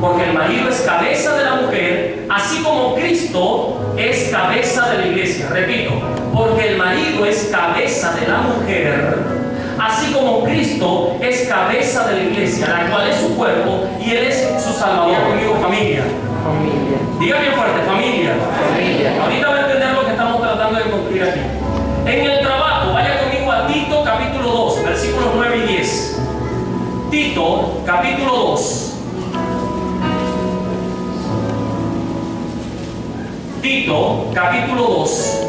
Porque el marido es cabeza de la mujer, así como Cristo es cabeza de la iglesia. Repito, porque el marido es cabeza de la mujer, así como Cristo es cabeza de la iglesia, la cual es su cuerpo y Él es su Salvador. Conmigo, familia. Familia. Diga bien fuerte, familia. Familia. Ahorita va a entender lo que estamos tratando de construir aquí. En el trabajo, vaya conmigo a Tito capítulo 2, versículos 9 y 10. Tito capítulo 2. Tito capítulo 2,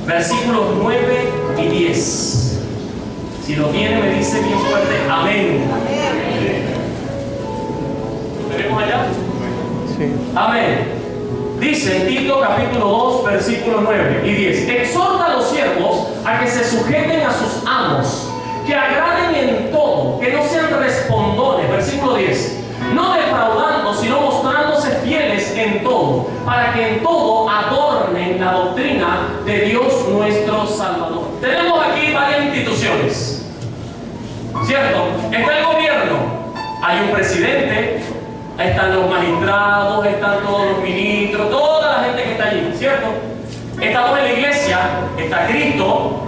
versículos 9 y 10. Si lo tiene, me dice bien fuerte, amén. ¿Lo tenemos allá? Sí. Amén. Dice en Tito capítulo 2, versículos 9 y 10. Exhorta a los siervos a que se sujeten a sus amos, que agraden en todo, que no sean respondones. Versículo 10. No defraudando, sino mostrándose fieles en todo, para que en todo adornen la doctrina de Dios nuestro Salvador. Tenemos aquí varias instituciones, ¿cierto? Está el gobierno, hay un presidente, están los magistrados, están todos los ministros, toda la gente que está allí, ¿cierto? Estamos en la iglesia, está Cristo,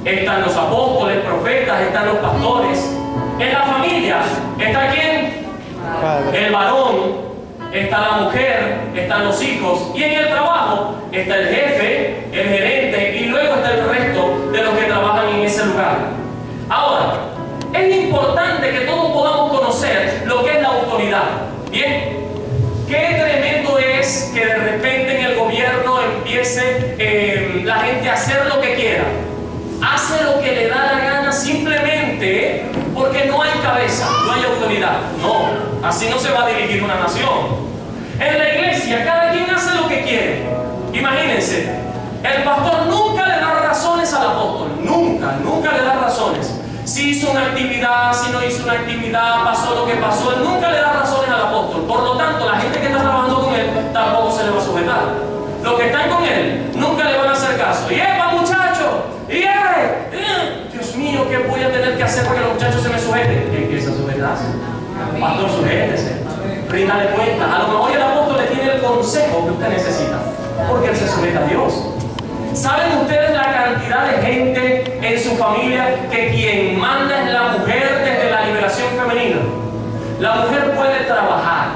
están los apóstoles, profetas, están los pastores. En la familia, ¿está quién? Padre. El varón, está la mujer, están los hijos, y en el trabajo está el jefe, el gerente, y luego está el resto de los que trabajan en ese lugar. Ahora, es importante que todos podamos conocer lo que es la autoridad. Bien, qué tremendo es que de repente en el gobierno empiece la gente a hacer lo que quiera, hace lo que le da la gana simplemente porque no hay cabeza, no hay autoridad. No, así no se va a dirigir una nación. En la iglesia cada quien hace lo que quiere. Imagínense, el pastor nunca le da razones al apóstol, nunca le da razones. Si hizo una actividad, si no hizo una actividad, pasó lo que pasó, él nunca le da razones al apóstol. Por lo tanto, la gente que está trabajando con él tampoco se le va a sujetar. Los que están con él nunca le van a hacer caso. ¡Y epa, muchacho! ¡Y Dios mío, ¿qué voy a tener que hacer para que los muchachos se me sujeten? ¿Qué empieza a sujetarse? Pastor, sujétese. Ríndale cuenta. A lo mejor el apóstol le tiene el consejo que usted necesita, porque él se sujeta a Dios. ¿Saben ustedes la cantidad de gente en su familia que quien manda es la mujer desde la liberación femenina? La mujer puede trabajar,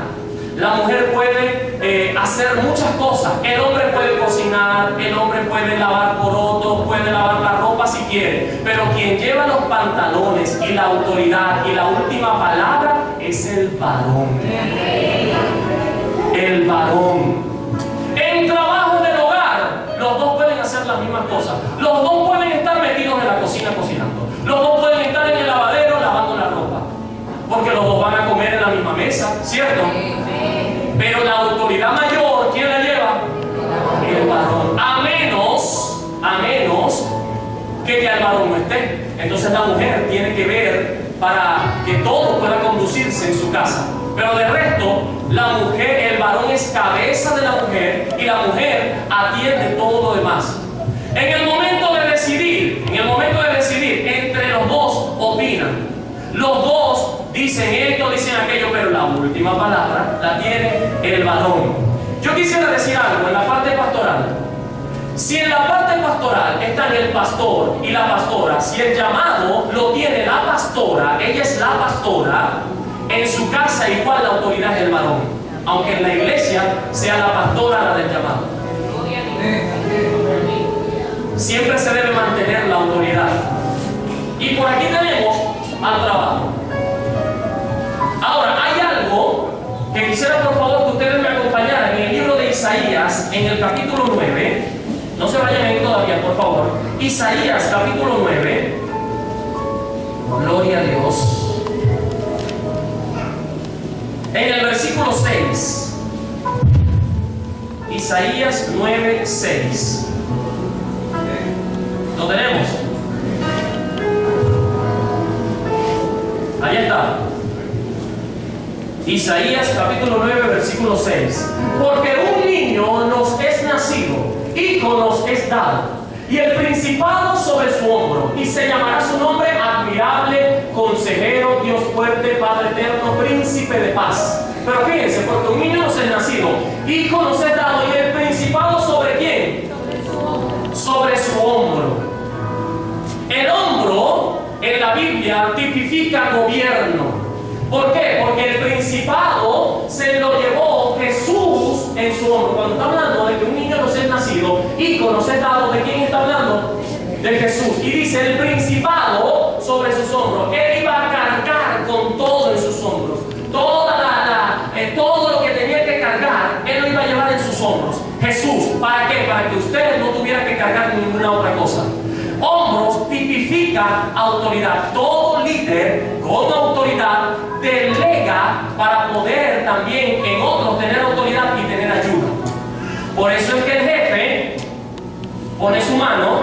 la mujer puede hacer muchas cosas. El hombre puede cocinar, el hombre puede lavar porotos, puede lavar la ropa si quiere, pero quien lleva los pantalones y la autoridad y la última palabra es el varón. El varón. En trabajo del hogar, los dos pueden hacer las mismas cosas. Los dos pueden estar metidos en la cocina cocinando. Los dos pueden estar en el lavadero lavando la ropa. Porque los dos van a comer en la misma mesa, ¿cierto? Pero la autoridad mayor, ¿quién la lleva? El varón. A menos que ya el varón no esté. Entonces la mujer tiene que ver para que todo pueda conducirse en su casa. Pero de resto, la mujer, el varón es cabeza de la mujer y la mujer atiende todo lo demás. En el momento de decidir, entre los dos opinan. Los dos dicen esto, dicen aquello, pero la última palabra la tiene el varón. Yo quisiera decir algo en la parte pastoral. Si en la parte pastoral están el pastor y la pastora, si el llamado lo tiene la pastora, ella es la pastora, en su casa igual la autoridad es el varón, aunque en la iglesia sea la pastora la del llamado. Siempre se debe mantener la autoridad. Y por aquí tenemos al trabajo. Ahora, hay algo que quisiera por favor que ustedes me acompañaran en el libro de Isaías, en el capítulo 9. No se vayan ahí todavía, por favor. Isaías, capítulo 9. Gloria a Dios. En el versículo 6. Isaías 9, 6. ¿Lo tenemos? Ahí está. Isaías capítulo 9, versículo 6. Porque un niño nos es nacido, hijo nos es dado, y el principado sobre su hombro, y se llamará su nombre admirable, consejero, Dios fuerte, Padre eterno, príncipe de paz. Pero fíjense, porque un niño nos es nacido, hijo nos es dado, y el principado ¿sobre quién? Sobre su hombro. El hombro en la Biblia tipifica gobierno. ¿Por qué? Porque el principado se lo llevó Jesús en su hombro. Cuando está hablando de que un niño nos es nacido, hijo nos es dado, ¿de quién está hablando? De Jesús. Y dice el principado sobre sus hombros. Él iba a cargar con todo en sus hombros. Todo lo que tenía que cargar, Él lo iba a llevar en sus hombros. Jesús, ¿para qué? Para que usted no tuviera que cargar ninguna otra cosa. Hombros tipifica autoridad. Todo líder con autoridad delega para poder también en otros tener autoridad y tener ayuda. Por eso es que el jefe pone su mano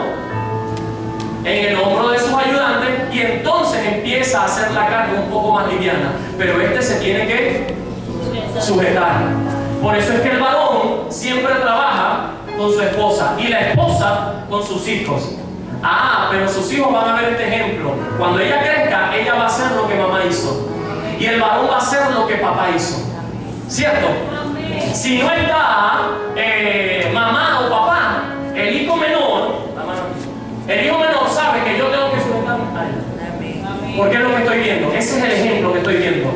en el hombro de sus ayudantes y entonces empieza a hacer la carga un poco más liviana. Pero este se tiene que sujetar. Por eso es que el varón siempre trabaja con su esposa y la esposa con sus hijos. Pero sus hijos van a ver este ejemplo. Cuando ella crezca, ella va a hacer lo que mamá hizo y el varón va a hacer lo que papá hizo. ¿Cierto? Si no está mamá o papá, el hijo menor sabe que yo tengo que sujetarme a él. Porque es lo que estoy viendo. Ese es el ejemplo que estoy viendo.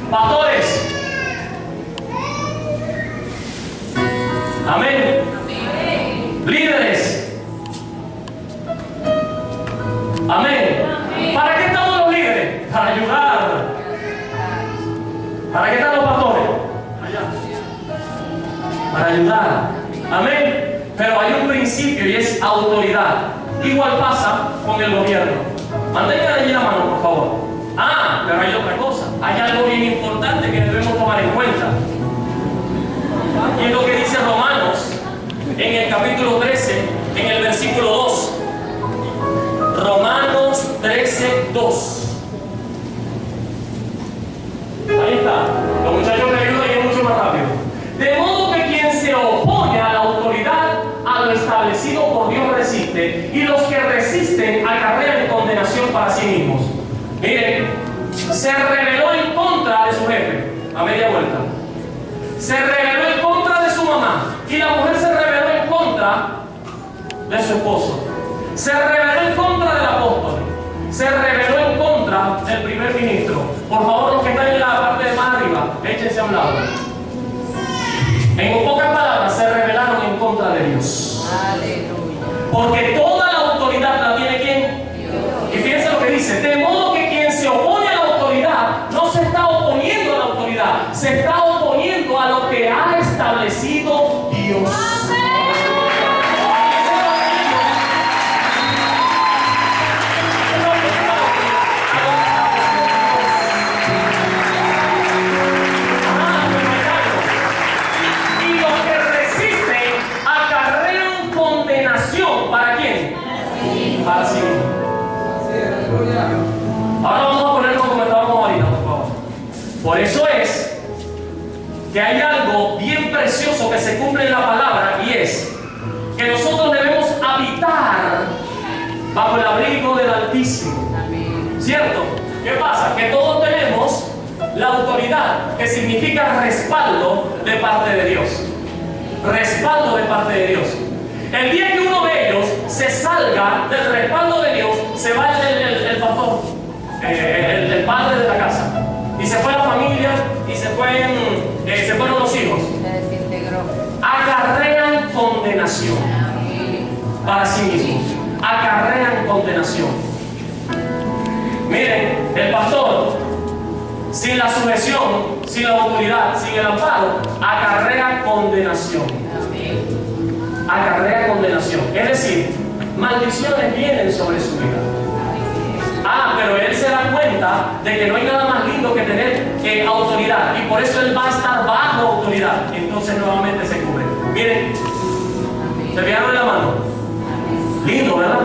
Pastores. Amén. Líderes. Amén. ¿Para qué estamos los líderes? Para ayudar. ¿Para qué están los pastores? Para ayudar. Amén. Pero hay un principio y es autoridad. Igual pasa con el gobierno. Mantengan allí la mano, por favor. Pero hay otra cosa. Hay algo bien importante que debemos tomar en cuenta. Y es lo que dice Romanos en el capítulo 13, en el versículo 2. Romanos 13, 2. Ahí está. Los muchachos me ayudan y es mucho más rápido. De modo que quien se opone a la autoridad, a lo establecido por Dios resiste, y los que resisten acarrean condenación para sí mismos. Miren, se rebeló en contra de su jefe a media vuelta. Se rebeló en contra de su mamá. Y la mujer se rebeló en contra de su esposo. Se rebeló en contra del apóstol. Se rebeló en contra del primer ministro. Por favor, los que están en la parte de más arriba, échense a un lado. En pocas palabras, se rebelaron en contra de Dios. Aleluya. Porque toda la autoridad la tiene ¿quién? Dios. Y fíjense lo que dice. De modo que quien se opone a la autoridad no se está oponiendo a la autoridad, se está oponiendo a lo que ha establecido Dios. Para sí mismo. Ahora vamos a ponernos como estábamos ahorita, por favor. Por eso es que hay algo bien precioso que se cumple en la palabra y es que nosotros debemos habitar bajo el abrigo del Altísimo. ¿Cierto? ¿Qué pasa? Que todos tenemos la autoridad, que significa respaldo de parte de Dios. Respaldo de parte de Dios. El día que uno de ellos se salga del respaldo de Dios, se va el pastor, el padre de la casa, y se fue la familia, y se fueron los hijos. Se desintegró. Acarrean condenación para sí mismos. Acarrean condenación. Miren, el pastor, sin la sujeción, sin la autoridad, sin el amparo, acarrea condenación. Acarrea condenación. Es decir, maldiciones vienen sobre su vida. Pero él se da cuenta de que no hay nada más lindo que tener autoridad. Y por eso él va a estar bajo autoridad. Entonces nuevamente se cubre. Miren, ¿se fijaron la mano? Lindo, ¿verdad?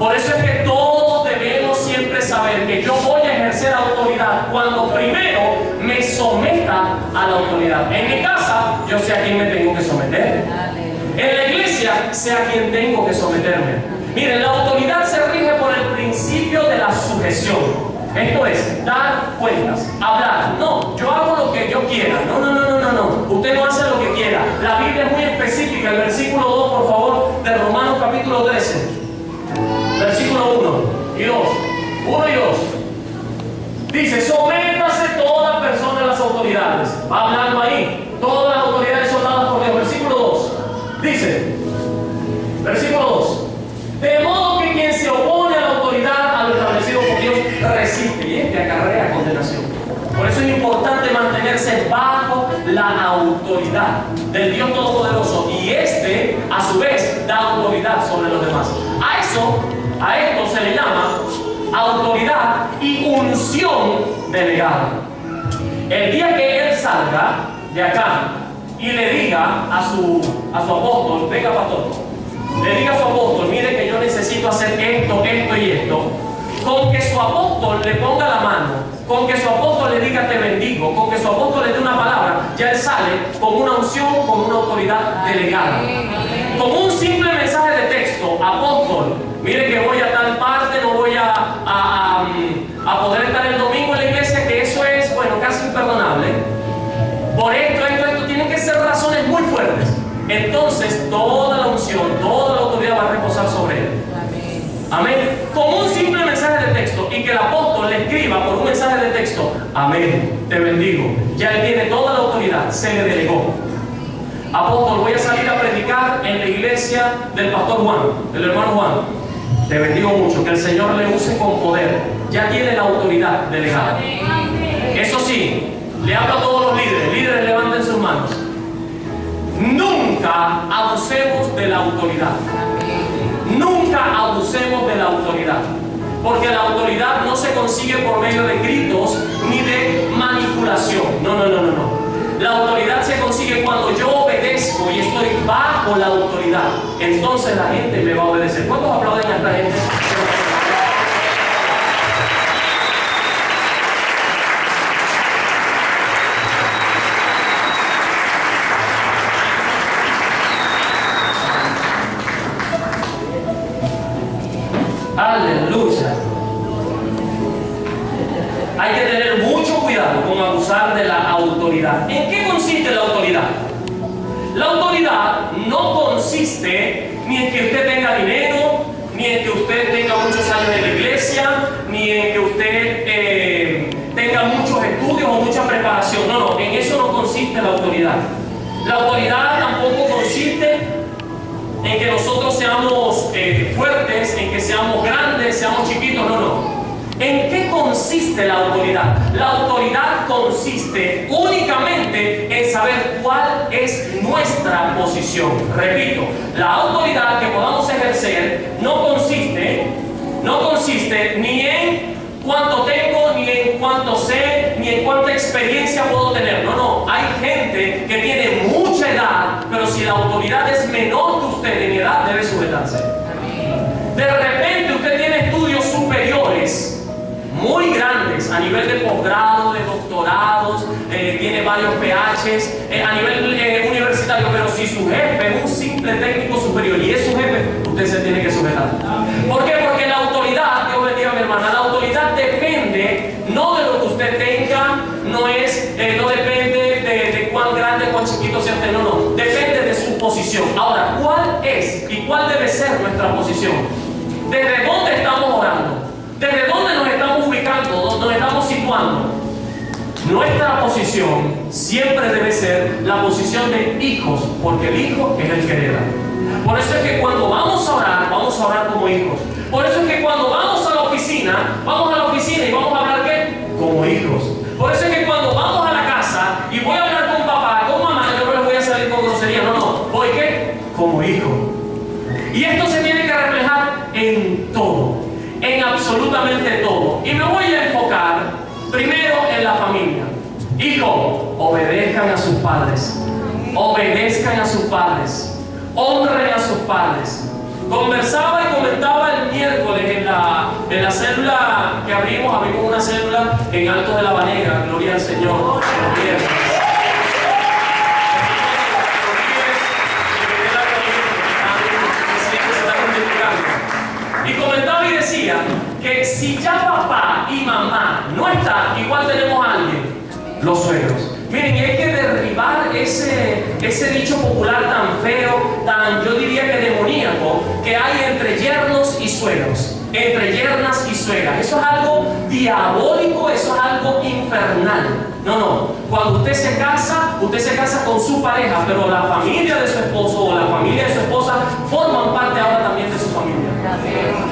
Por eso es que todos debemos siempre saber que yo voy a ejercer autoridad cuando primero me someta a la autoridad. En mi casa, yo sé a quién me tengo que someter. En la iglesia sea quien tengo que someterme. Miren, la autoridad se rige por el principio de la sujeción. Esto es, dar cuentas, hablar. No, yo hago lo que yo quiera. No. Usted no hace lo que quiera. La Biblia es muy específica. El versículo 2, por favor, de Romanos capítulo 13. Versículo 1 y 2. 1 y 2. Dice, sométase toda persona a las autoridades. Va hablando ahí. Todas las autoridades son dadas por Dios. Versículo 2. Dice, versículo 2. De modo que quien se opone a la autoridad, a lo establecido por Dios, resiste y acarrea condenación. Por eso es importante mantenerse bajo la autoridad del Dios Todopoderoso. Y a su vez, da autoridad sobre los demás. A esto se le llama autoridad y unción delegada. El día que él salga de acá y le diga a su apóstol, venga pastor, le diga a su apóstol, mire que yo necesito hacer esto y esto, con que su apóstol le ponga la mano, con que su apóstol le diga te bendigo, con que su apóstol le dé una palabra, ya él sale con una unción, con una autoridad delegada. Con un simple mensaje de texto, apóstol, mire que voy a tal parte, no voy a poder estar el domingo en la iglesia, que eso es, bueno, casi imperdonable. Por esto, tienen que ser razones muy fuertes. Entonces, toda la unción, toda la autoridad va a reposar sobre él. Amén. Con un simple mensaje de texto y que el apóstol le escriba por un mensaje de texto, amén, te bendigo. Ya él tiene toda la autoridad, se le delegó. Apóstol, voy a salir a predicar en la iglesia del pastor Juan, del hermano Juan. Te bendigo mucho, que el Señor le use con poder. Ya tiene la autoridad delegada. Eso sí, le hablo a todos los líderes. Líderes, levanten sus manos. Nunca abusemos de la autoridad. Nunca abusemos de la autoridad. Porque la autoridad no se consigue por medio de gritos ni de manipulación. No. La autoridad se consigue cuando yo obedezco y estoy bajo la autoridad. Entonces la gente me va a obedecer. ¿Cuántos aplauden a esta gente? Aleluya. Hay que tener mucho cuidado con abusar de la autoridad. ¿En qué consiste la autoridad? La autoridad no consiste ni en que usted tenga dinero, ni en que usted tenga muchos años en la iglesia, ni en que usted tenga muchos estudios o mucha preparación. No, en eso no consiste la autoridad. La autoridad tampoco consiste en que nosotros seamos fuertes, en que seamos grandes, seamos chiquitos, no. ¿En qué consiste la autoridad? La autoridad consiste únicamente en saber cuál es nuestra posición. Repito, la autoridad que podamos ejercer no consiste ni en cuánto tengo, ni en cuánto sé, ni en cuánta experiencia puedo tener. No. Hay gente que tiene mucha edad, pero si la autoridad es menor que usted en edad, debe sujetarse. De repente usted tiene estudios superiores muy grandes a nivel de posgrado, de doctorados, tiene varios PHs a nivel universitario, pero si su jefe es un simple técnico superior y es su jefe, usted se tiene que sujetar. ¿Por qué? Porque la autoridad, Dios bendiga a mi hermana, la autoridad depende no de lo que usted tenga, no depende de cuán grande, cuán chiquito sea usted, no, depende de su posición. Ahora, ¿cuál es y cuál debe ser nuestra posición? ¿Desde dónde estamos orando? ¿Desde dónde nos estamos ubicando? ¿Nos estamos situando? Nuestra posición siempre debe ser la posición de hijos, porque el hijo es el que hereda. Por eso es que cuando vamos a orar como hijos. Por eso es que cuando vamos a la oficina y vamos a hablar ¿qué? Como hijos. Por eso es que cuando vamos a la casa y voy a hablar con papá, con mamá, yo no les voy a salir con grosería, no, voy ¿qué? Como hijo. Y esto se tiene que reflejar en todo, en absolutamente todo. Y me voy a enfocar primero en la familia. Hijo, obedezcan a sus padres. Obedezcan a sus padres. Honren a sus padres. Conversaba y comentaba el miércoles en la célula que abrimos una célula en Alto de la Banega, gloria al Señor. que si ya papá y mamá no están, igual tenemos a alguien, los suegros. Miren, y hay que derribar ese dicho popular tan feo, tan, yo diría que demoníaco, que hay entre yernos y suegros, entre yernas y suegras. Eso es algo diabólico, eso es algo infernal. No. Cuando usted se casa con su pareja, pero la familia de su esposo o la familia de su esposa forman parte ahora también de su familia.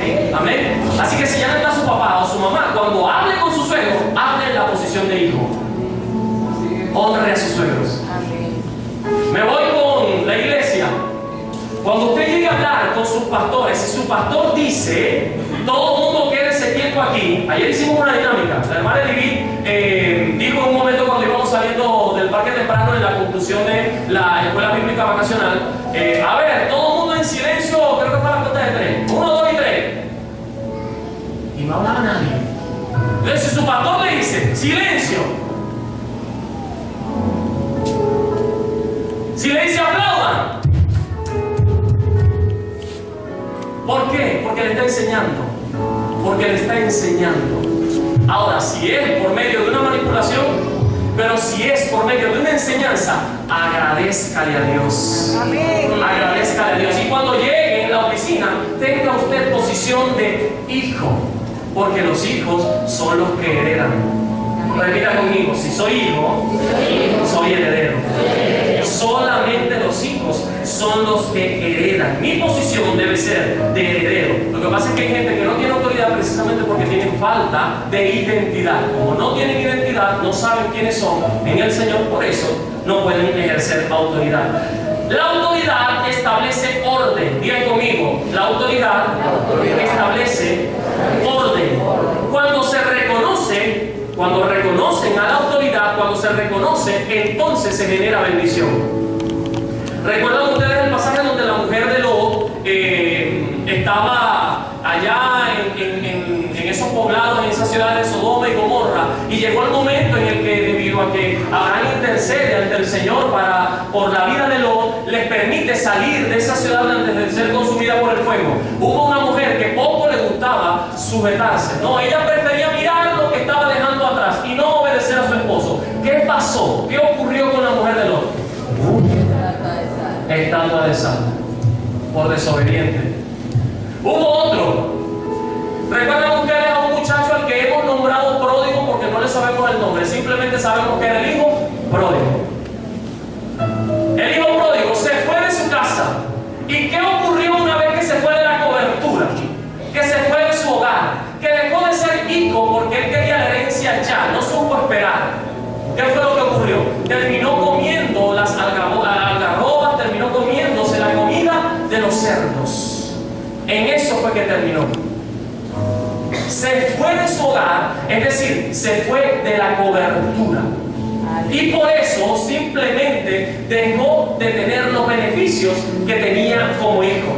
¿Sí? Amén. Así que si ya no está su papá o su mamá, cuando hable con su suegro, hable en la posición de hijo. Honre a sus suegros. Me voy con la iglesia. Cuando usted llegue a hablar con sus pastores, si su pastor dice, todo el mundo quédese quieto aquí. Ayer hicimos una dinámica. La hermana Edith dijo en un momento cuando íbamos saliendo del parque temprano en la conclusión de la escuela bíblica vacacional, a ver, todo el mundo en silencio, creo que fue a la cuenta de 3. 1, 2 y 3. Y no hablaba nadie. Entonces si su pastor le dice, silencio. Si le dice aplaudan. ¿Por qué? Porque le está enseñando. Porque le está enseñando. Ahora, si es por medio de una manipulación, pero si es por medio de una enseñanza, agradézcale a Dios. Amén. Agradézcale a Dios. Y cuando llegue en la oficina, tenga usted posición de hijo. Porque los hijos son los que heredan. Repita conmigo, si soy hijo, soy heredero. Solamente los hijos son los que heredan. Mi posición debe ser de heredero. Lo que pasa es que hay gente que no tiene autoridad precisamente porque tienen falta de identidad. Como no tienen identidad, no saben quiénes son en el Señor, por eso no pueden ejercer autoridad. La autoridad establece orden. Digan conmigo, la autoridad establece orden. Cuando reconocen a la autoridad, cuando se reconoce, entonces se genera bendición. ¿Recuerdan ustedes el pasaje donde la mujer de Lot estaba allá en esos poblados, en esas ciudades de Sodoma y Gomorra? Y llegó el momento en el que, debido a que Abraham intercede ante el Señor por la vida de Lot, les permite salir de esa ciudad antes de ser consumida por el fuego. Hubo una mujer que poco le gustaba sujetarse. No, ella prefería mirar lo que estaba dejando atrás y no obedecer a su esposo. ¿Qué pasó? ¿Qué ocurrió con la mujer de Lot? Estatua de sal, por desobediente. Hubo otro. ¿Recuerdan ustedes a un muchacho al que hemos nombrado pródigo porque no le sabemos el nombre? Simplemente sabemos que era el hijo pródigo. El hijo pródigo se fue de su casa. ¿Y qué ocurrió una vez que se fue de la cobertura? Que se fue de su hogar. Que dejó de ser hijo porque él quería la herencia ya. No supo esperar. ¿Qué fue lo que ocurrió? Terminó comiendo las algarrobas, terminó comiéndose la comida de los cerdos. En eso fue que terminó. Se fue de su hogar, es decir, se fue de la cobertura. Y por eso simplemente dejó de tener los beneficios que tenía como hijo.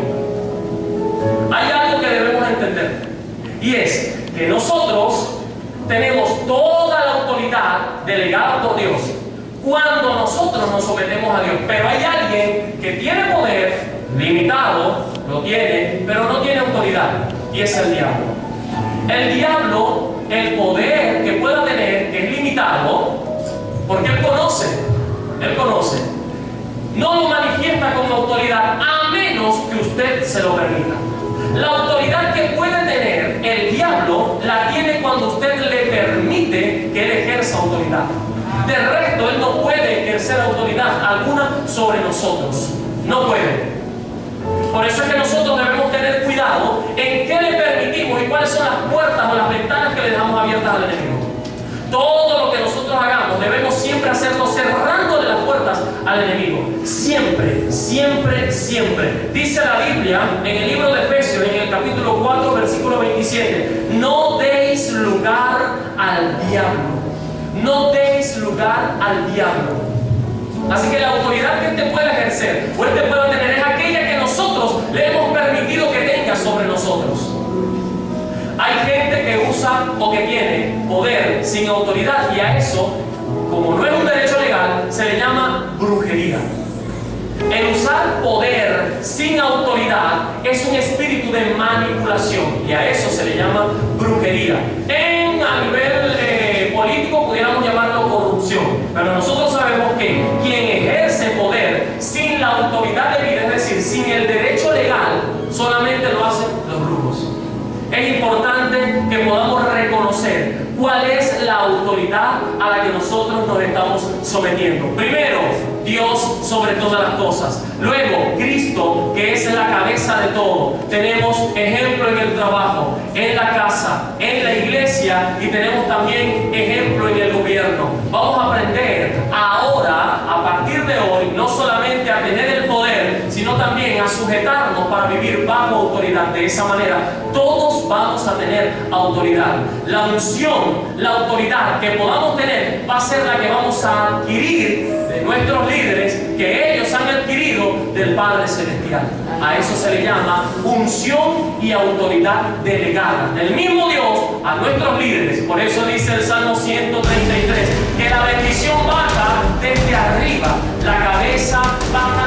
Hay algo que debemos entender, y es que nosotros tenemos toda la autoridad delegada por Dios cuando nosotros nos sometemos a Dios. Pero hay alguien que tiene poder limitado, lo tiene, pero no tiene autoridad, y es el diablo. El diablo, el poder que pueda tener, que es limitado, porque él conoce, no lo manifiesta con autoridad a menos que usted se lo permita. La autoridad que puede tener el diablo la tiene cuando usted le permite que él ejerza autoridad. De resto, él no puede ejercer autoridad alguna sobre nosotros. No puede. Por eso es que nosotros debemos tener cuidado en qué le permitimos y cuáles son las puertas o las ventanas que le dejamos abiertas al enemigo. Todo lo que nosotros hagamos debemos siempre hacerlo cerrándole las puertas al enemigo. Siempre, siempre, siempre. Dice la Biblia en el libro de Efesios, en el capítulo 4, versículo 27, no deis lugar al diablo. No deis lugar al diablo. Así que la autoridad que usted pueda ejercer o usted pueda tener es aquella que nosotros le hemos permitido que tenga sobre nosotros. Hay gente que usa o que tiene poder sin autoridad, y a eso, como no es un derecho legal, se le llama brujería. El usar poder sin autoridad es un espíritu de manipulación, y a eso se le llama brujería. A nivel político pudiéramos llamarlo corrupción, pero nosotros sabemos que quien ejerce poder sin la autoridad debida, es decir, sin el derecho legal, solamente lo hacen los brujos. Es importante que podamos reconocer cuál es la autoridad a la que nosotros nos estamos sometiendo. Primero, Dios sobre todas las cosas. Luego, Cristo, que es la cabeza de todo. Tenemos ejemplo en el trabajo, en la casa, en la iglesia, y tenemos también ejemplo en el gobierno. Vamos a aprender ahora, a partir de hoy, no solamente a tener el poder, sino también a sujetarnos para vivir bajo autoridad. De esa manera, todos vamos a tener autoridad. La unción, la autoridad que podamos tener va a ser la que vamos a adquirir de nuestros líderes, que ellos han adquirido del Padre Celestial. A eso se le llama unción y autoridad delegada del mismo Dios a nuestros líderes. Por eso dice el Salmo 133 que la bendición baja desde arriba, la cabeza va